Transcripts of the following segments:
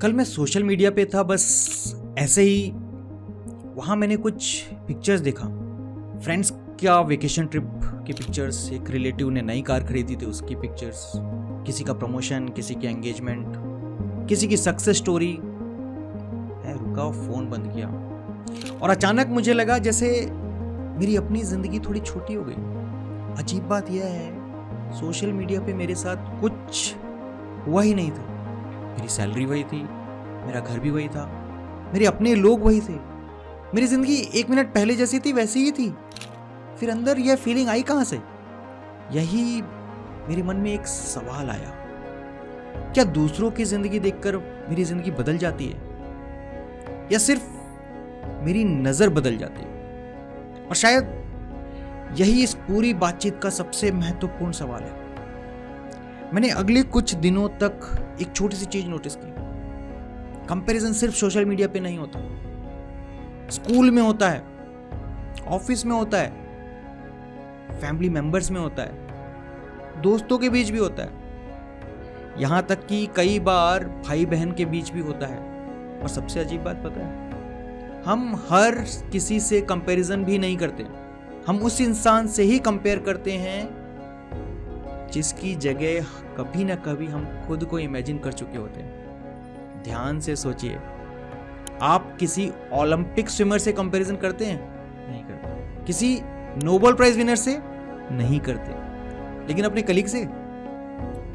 कल मैं social media पे था, बस ऐसे ही वहाँ मैंने कुछ पिक्चर्स देखा। फ्रेंड्स क्या वेकेशन ट्रिप की पिक्चर्स, एक रिलेटिव ने नई कार खरीदी थी उसकी पिक्चर्स, किसी का प्रमोशन, किसी की एंगेजमेंट, किसी की सक्सेस स्टोरी। मैं रुका, फ़ोन बंद किया और अचानक मुझे लगा जैसे मेरी अपनी ज़िंदगी थोड़ी छोटी हो गई। अजीब बात यह है, सोशल मीडिया पे मेरे साथ कुछ हुआ ही नहीं था। मेरी सैलरी वही थी, मेरा घर भी वही था, मेरे अपने लोग वही थे, मेरी जिंदगी 1 मिनट पहले जैसी थी वैसी ही थी। फिर अंदर यह फीलिंग आई कहां से? यही मेरे मन में एक सवाल आया, क्या दूसरों की जिंदगी देखकर मेरी जिंदगी बदल जाती है या सिर्फ मेरी नजर बदल जाती है? और शायद यही इस पूरी बातचीत का सबसे महत्वपूर्ण सवाल है। मैंने अगले कुछ दिनों तक एक छोटी सी चीज नोटिस की। कंपैरिजन सिर्फ सोशल मीडिया पे नहीं होता, स्कूल में होता है, ऑफिस में होता है, फैमिली मेंबर्स में होता है, दोस्तों के बीच भी होता है, यहां तक कि कई बार भाई बहन के बीच भी होता है। और सबसे अजीब बात पता है, हम हर किसी से कंपैरिजन भी नहीं करते। हम उस इंसान से ही कंपेयर करते हैं जिसकी जगह कभी ना कभी हम खुद को इमेजिन कर चुके होते हैं। ध्यान से सोचिए, आप किसी ओलंपिक स्विमर से कंपैरिजन करते हैं? नहीं करते। किसी नोबेल प्राइज विनर से? नहीं करते। लेकिन अपने कलीग से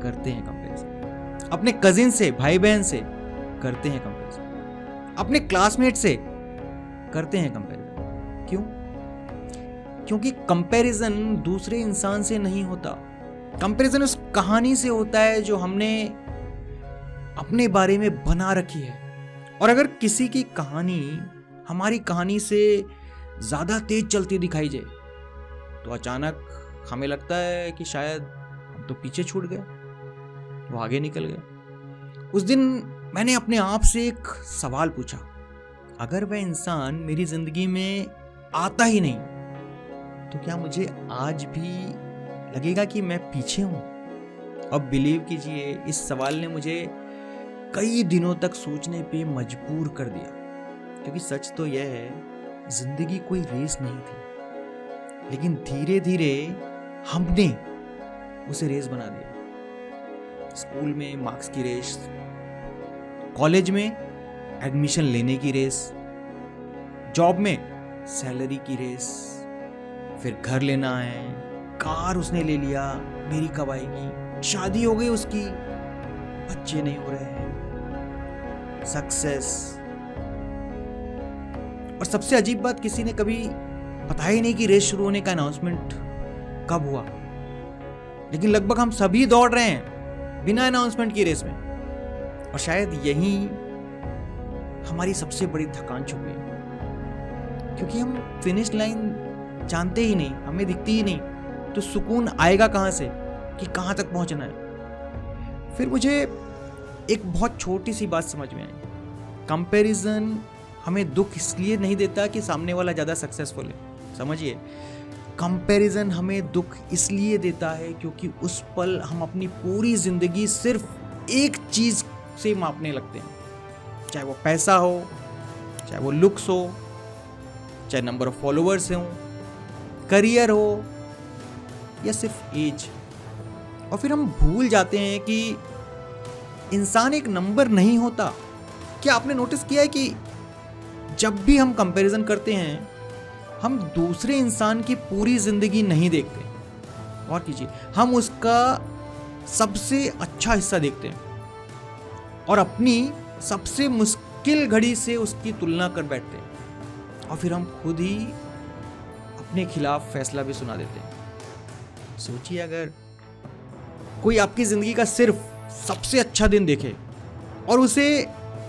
करते हैं कंपैरिजन, अपने कजिन से, भाई बहन से करते हैं कंपैरिजन, अपने क्लासमेट से करते हैं कंपैरिजन। क्यों? क्योंकि कंपैरिजन दूसरे इंसान से नहीं होता, कंपैरिजन उस कहानी से होता है जो हमने अपने बारे में बना रखी है। और अगर किसी की कहानी हमारी कहानी से ज्यादा तेज चलती दिखाई जाए तो अचानक हमें लगता है कि शायद हम तो पीछे छूट गए, वो आगे निकल गए। उस दिन मैंने अपने आप से एक सवाल पूछा, अगर वह इंसान मेरी जिंदगी में आता ही नहीं तो क्या मुझे आज भी लगेगा कि मैं पीछे हूं? अब बिलीव कीजिए, इस सवाल ने मुझे कई दिनों तक सोचने पे मजबूर कर दिया। क्योंकि सच तो यह है, जिंदगी कोई रेस नहीं थी, लेकिन धीरे धीरे हमने उसे रेस बना दिया। स्कूल में मार्क्स की रेस, कॉलेज में एडमिशन लेने की रेस, जॉब में सैलरी की रेस, फिर घर लेना है, कार उसने ले लिया, मेरी कब आएगी, शादी हो गई उसकी, बच्चे नहीं हो रहे हैं, सक्सेस। और सबसे अजीब बात, किसी ने कभी बताया ही नहीं कि रेस शुरू होने का अनाउंसमेंट कब हुआ। लेकिन लगभग हम सभी दौड़ रहे हैं बिना अनाउंसमेंट की रेस में। और शायद यही हमारी सबसे बड़ी थकान छुपी है, क्योंकि हम फिनिश लाइन जानते ही नहीं, हमें दिखती ही नहीं, तो सुकून आएगा कहां से कि कहां तक पहुंचना है। फिर मुझे एक बहुत छोटी सी बात समझ में आई, कंपैरिजन हमें दुख इसलिए नहीं देता कि सामने वाला ज्यादा सक्सेसफुल है। समझिए, कंपैरिजन हमें दुख इसलिए देता है क्योंकि उस पल हम अपनी पूरी जिंदगी सिर्फ एक चीज से मापने लगते हैं, चाहे वो पैसा हो, चाहे वो लुक्स हो, चाहे नंबर ऑफ फॉलोअर्स हो, करियर हो, या सिर्फ एज। और फिर हम भूल जाते हैं कि इंसान एक नंबर नहीं होता। क्या आपने नोटिस किया है कि जब भी हम कंपैरिजन करते हैं, हम दूसरे इंसान की पूरी जिंदगी नहीं देखते। और कीजिए, हम उसका सबसे अच्छा हिस्सा देखते हैं और अपनी सबसे मुश्किल घड़ी से उसकी तुलना कर बैठते हैं। और फिर हम खुद ही अपने खिलाफ फैसला भी सुना देते हैं। सोचिए, अगर कोई आपकी जिंदगी का सिर्फ सबसे अच्छा दिन देखे और उसे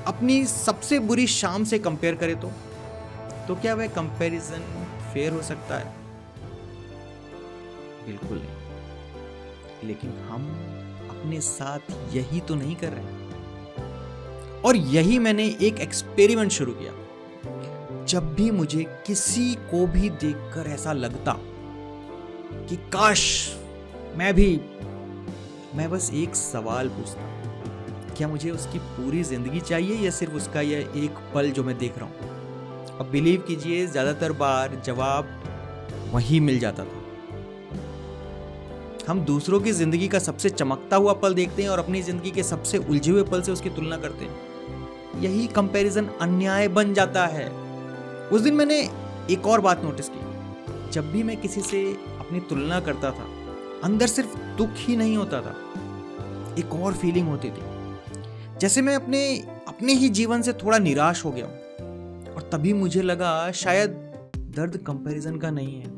अपनी सबसे बुरी शाम से कंपेयर करे तो क्या वह कंपैरिजन फेयर हो सकता है? बिल्कुल नहीं। लेकिन हम अपने साथ यही तो नहीं कर रहे। और यही मैंने एक एक्सपेरिमेंट शुरू किया। जब भी मुझे किसी को भी देखकर ऐसा लगता कि काश मैं बस एक सवाल पूछता, क्या मुझे उसकी पूरी जिंदगी चाहिए या सिर्फ उसका यह एक पल जो मैं देख रहा हूँ? अब बिलीव कीजिए, ज्यादातर बार जवाब वही मिल जाता था। हम दूसरों की जिंदगी का सबसे चमकता हुआ पल देखते हैं और अपनी जिंदगी के सबसे उलझे हुए पल से उसकी तुलना करते हैं। यही कंपैरिजन अन्याय बन जाता है। उस दिन मैंने एक और बात नोटिस की। जब भी मैं किसी से अपनी तुलना करता था, अंदर सिर्फ दुख ही नहीं होता था, एक और फीलिंग होती थी, जैसे मैं अपने ही जीवन से थोड़ा निराश हो गया हूं। और तभी मुझे लगा शायद दर्द कंपैरिजन का नहीं है,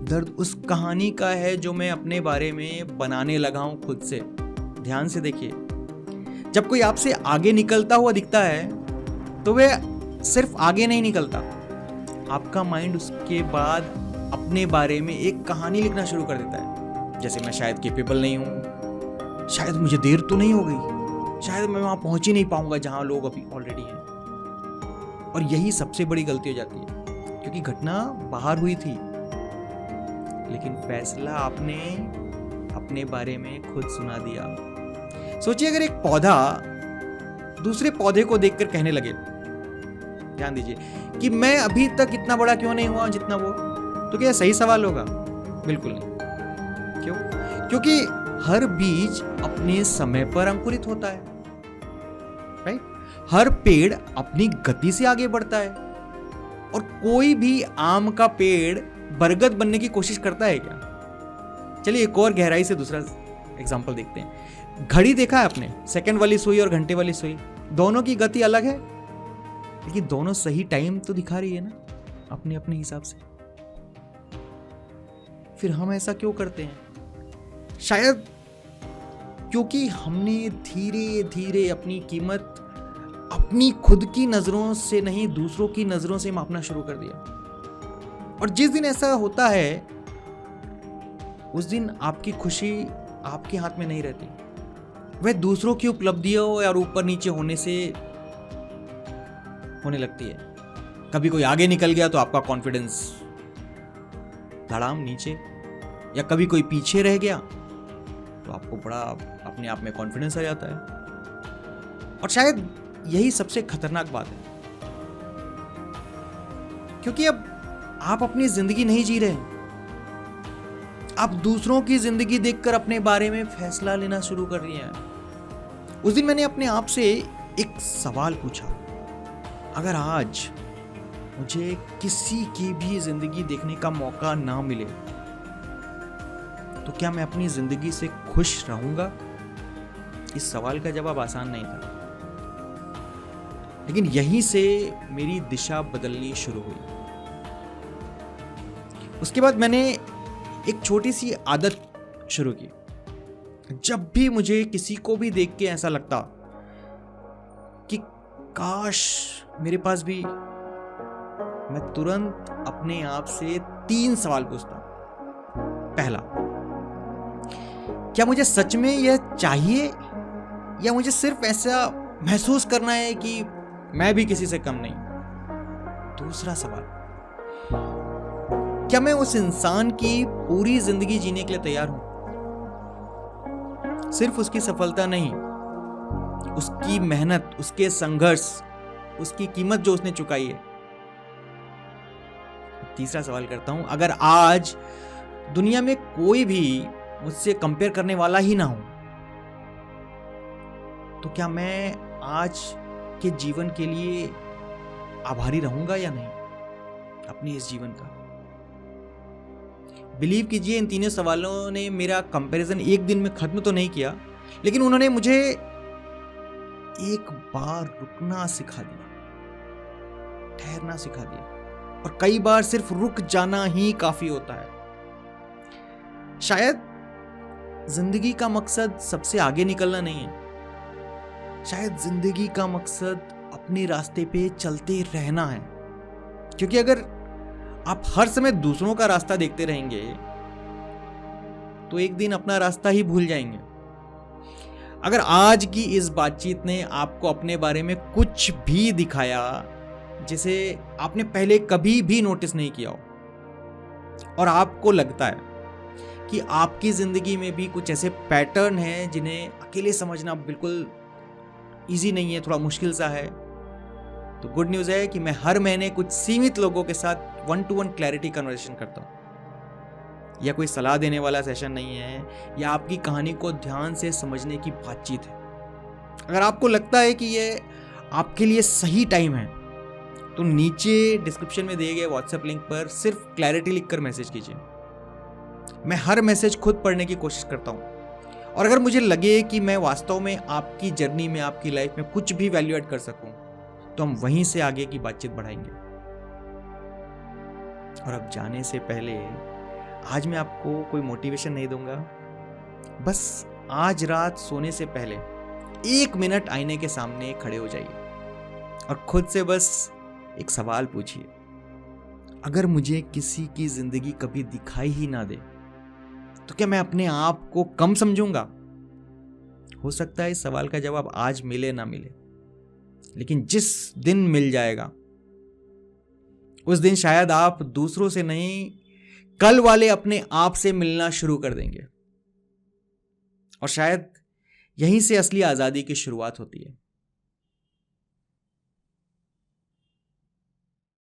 दर्द उस कहानी का है जो मैं अपने बारे में बनाने लगा हूं खुद से। ध्यान से देखिए, जब कोई आपसे आगे निकलता हुआ दिखता है तो वह सिर्फ आगे नहीं निकलता, आपका माइंड उसके बाद अपने बारे में एक कहानी लिखना शुरू कर देता है। जैसे मैं शायद कैपेबल नहीं हूं, शायद मुझे देर तो नहीं हो गई, शायद मैं वहां पहुंच ही नहीं पाऊंगा जहां लोग अभी ऑलरेडी हैं। और यही सबसे बड़ी गलती हो जाती है, क्योंकि घटना बाहर हुई थी, लेकिन फैसला आपने अपने बारे में खुद सुना दिया। सोचिए, अगर एक पौधा दूसरे पौधे को देखकर कहने लगे, ध्यान दीजिए, कि मैं अभी तक इतना बड़ा क्यों नहीं हुआ जितना वो, तो क्या सही सवाल होगा? बिल्कुल नहीं। क्यों? क्योंकि हर बीज अपने समय पर अंकुरित होता है, राइट? हर पेड़ अपनी गति से आगे बढ़ता है। और कोई भी आम का पेड़ बरगद बनने की कोशिश करता है क्या? चलिए एक और गहराई से दूसरा एग्जांपल देखते हैं। घड़ी देखा है आपने? सेकंड वाली सुई और घंटे वाली सुई, दोनों की गति अलग है, लेकिन दोनों सही टाइम तो दिखा रही है ना, अपने अपने हिसाब से। फिर हम ऐसा क्यों करते हैं? शायद क्योंकि हमने धीरे धीरे अपनी कीमत अपनी खुद की नजरों से नहीं, दूसरों की नजरों से मापना शुरू कर दिया। और जिस दिन ऐसा होता है, उस दिन आपकी खुशी आपके हाथ में नहीं रहती, वह दूसरों की उपलब्धियों और ऊपर नीचे होने से होने लगती है। कभी कोई आगे निकल गया तो आपका कॉन्फिडेंस धड़ाम नीचे, या कभी कोई पीछे रह गया तो आपको बड़ा अपने आप में कॉन्फिडेंस आ जाता है। और शायद यही सबसे खतरनाक बात है, क्योंकि अब आप अपनी जिंदगी नहीं जी रहे, आप दूसरों की जिंदगी देखकर अपने बारे में फैसला लेना शुरू कर रही हैं। उस दिन मैंने अपने आप से एक सवाल पूछा, अगर आज मुझे किसी की भी जिंदगी देखने का मौका ना मिले तो क्या मैं अपनी जिंदगी से खुश रहूंगा? इस सवाल का जवाब आसान नहीं था, लेकिन यहीं से मेरी दिशा बदलनी शुरू हुई। उसके बाद मैंने एक छोटी सी आदत शुरू की। जब भी मुझे किसी को भी देख के ऐसा लगता कि काश मेरे पास भी, मैं तुरंत अपने आप से 3 सवाल पूछता। पहला, क्या मुझे सच में यह चाहिए, या मुझे सिर्फ ऐसा महसूस करना है कि मैं भी किसी से कम नहीं? दूसरा सवाल, क्या मैं उस इंसान की पूरी जिंदगी जीने के लिए तैयार हूं? सिर्फ उसकी सफलता नहीं, उसकी मेहनत, उसके संघर्ष, उसकी कीमत जो उसने चुकाई है। तीसरा सवाल करता हूं, अगर आज दुनिया में कोई भी मुझसे कंपेयर करने वाला ही ना हो, तो क्या मैं आज के जीवन के लिए आभारी रहूंगा या नहीं, अपने इस जीवन का? बिलीव कीजिए, इन तीनों सवालों ने मेरा कंपैरिजन एक दिन में खत्म तो नहीं किया, लेकिन उन्होंने मुझे एक बार रुकना सिखा दिया, ठहरना सिखा दिया। और कई बार सिर्फ रुक जाना ही काफी होता है। शायद जिंदगी का मकसद सबसे आगे निकलना नहीं है, शायद जिंदगी का मकसद अपने रास्ते पे चलते रहना है। क्योंकि अगर आप हर समय दूसरों का रास्ता देखते रहेंगे तो एक दिन अपना रास्ता ही भूल जाएंगे। अगर आज की इस बातचीत ने आपको अपने बारे में कुछ भी दिखाया जिसे आपने पहले कभी भी नोटिस नहीं किया हो, और आपको लगता है कि आपकी जिंदगी में भी कुछ ऐसे पैटर्न हैं जिन्हें अकेले समझना बिल्कुल इजी नहीं है, थोड़ा मुश्किल सा है, तो गुड न्यूज़ है कि मैं हर महीने कुछ सीमित लोगों के साथ 1-to-1 क्लैरिटी कन्वर्सेशन करता हूँ। यह कोई सलाह देने वाला सेशन नहीं है, यह आपकी कहानी को ध्यान से समझने की बातचीत है। अगर आपको लगता है कि यह आपके लिए सही टाइम है तो नीचे डिस्क्रिप्शन में दिए गए व्हाट्सएप लिंक पर सिर्फ क्लैरिटी लिखकर मैसेज कीजिए। मैं हर मैसेज खुद पढ़ने की कोशिश करता हूँ, और अगर मुझे लगे कि मैं वास्तव में आपकी जर्नी में, आपकी लाइफ में कुछ भी वैल्यू ऐड कर सकूं, तो हम वहीं से आगे की बातचीत बढ़ाएंगे। और अब जाने से पहले आज मैं आपको कोई मोटिवेशन नहीं दूंगा, बस आज रात सोने से पहले 1 मिनट आईने के सामने खड़े हो जाइए और खुद से बस एक सवाल पूछिए, अगर मुझे किसी की जिंदगी कभी दिखाई ही ना दे तो क्या मैं अपने आप को कम समझूंगा? हो सकता है इस सवाल का जवाब आज मिले ना मिले, लेकिन जिस दिन मिल जाएगा उस दिन शायद आप दूसरों से नहीं, कल वाले अपने आप से मिलना शुरू कर देंगे। और शायद यहीं से असली आजादी की शुरुआत होती है।